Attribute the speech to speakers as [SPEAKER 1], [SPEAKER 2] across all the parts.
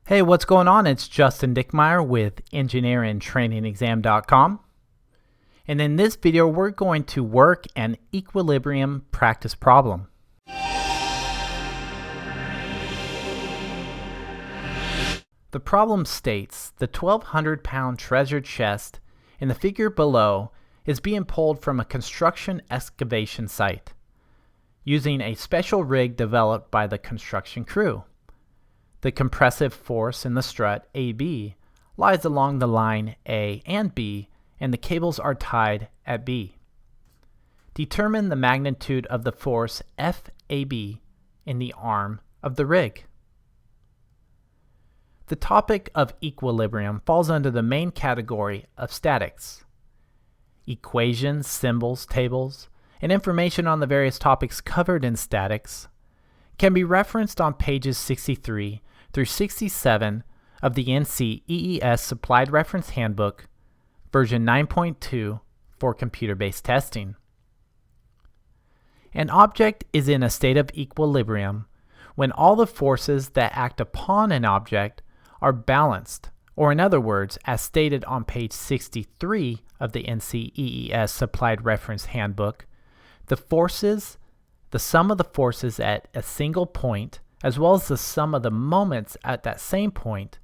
[SPEAKER 1] Hey, what's going on? It's Justin Dickmeyer with EngineeringTrainingExam.com. And in this video, we're going to work an equilibrium practice problem. The problem states the 1,200-pound treasure chest in the figure below is being pulled from a construction excavation site using a special rig developed by the construction crew. The compressive force in the strut AB lies along the line A and B, and the cables are tied at B. Determine the magnitude of the force FAB in the arm of the rig. The topic of equilibrium falls under the main category of statics. Equations, symbols, tables, and information on the various topics covered in statics can be referenced on pages 63 through 67 of the NCEES Supplied Reference Handbook, version 9.2 for computer-based testing. An object is in a state of equilibrium when all the forces that act upon an object are balanced, or in other words, as stated on page 63 of the NCEES Supplied Reference Handbook, the sum of the forces at a single point, as well as the sum of the moments at that same point,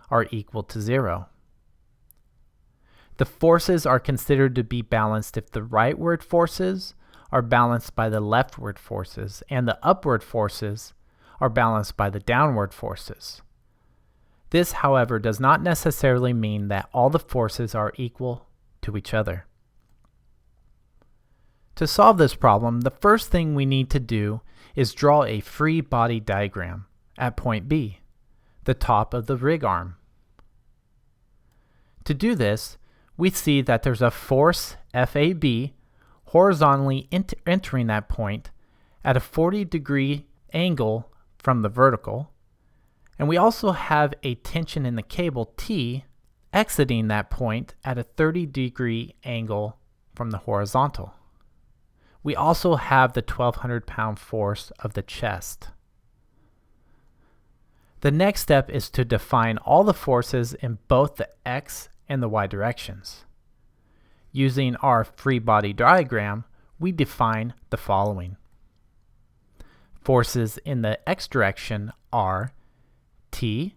[SPEAKER 1] are equal to 0. The forces are considered to be balanced if the rightward forces are balanced by the leftward forces, and the upward forces are balanced by the downward forces. This, however, does not necessarily mean that all the forces are equal to each other. To solve this problem, the first thing we need to do is draw a free body diagram at point B, the top of the rig arm. To do this, we see that there's a force FAB horizontally entering that point at a 40-degree angle from the vertical, and we also have a tension in the cable T exiting that point at a 30-degree angle from the horizontal. We also have the 1,200-pound force of the chest. The next step is to define all the forces in both the X and the Y directions. Using our free body diagram, we define the following. Forces in the X direction are T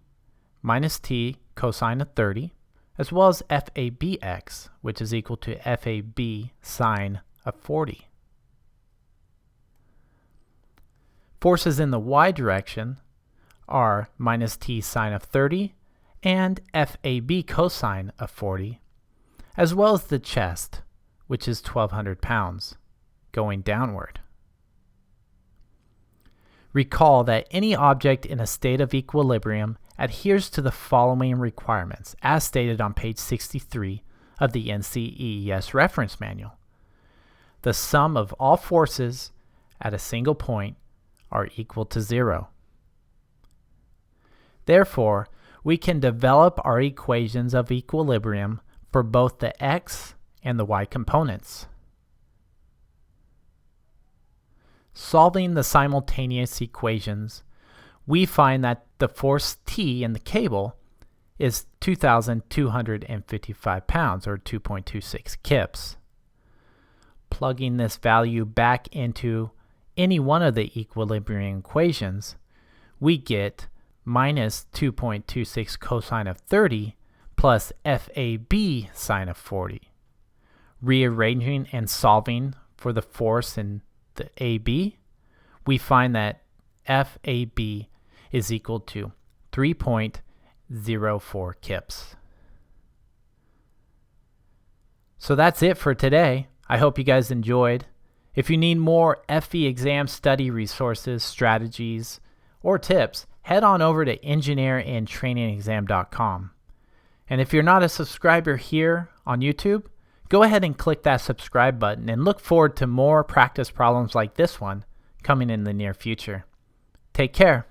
[SPEAKER 1] minus T cosine of 30, as well as FABX, which is equal to FAB sine of 40. Forces in the Y direction are minus T sine of 30 and FAB cosine of 40, as well as the chest, which is 1,200 pounds, going downward. Recall that any object in a state of equilibrium adheres to the following requirements, as stated on page 63 of the NCEES reference manual. The sum of all forces at a single point are equal to 0. Therefore, we can develop our equations of equilibrium for both the X and the Y components. Solving the simultaneous equations, we find that the force T in the cable is 2,255 pounds, or 2.26 kips. Plugging this value back into any one of the equilibrium equations, we get minus 2.26 cosine of 30 plus FAB sine of 40. Rearranging and solving for the force in the AB, we find that FAB is equal to 3.04 kips. So that's it for today. I hope you guys enjoyed. If you need more FE exam study resources, strategies, or tips, head on over to EngineeringTrainingExam.com. And if you're not a subscriber here on YouTube, go ahead and click that subscribe button and look forward to more practice problems like this one coming in the near future. Take care.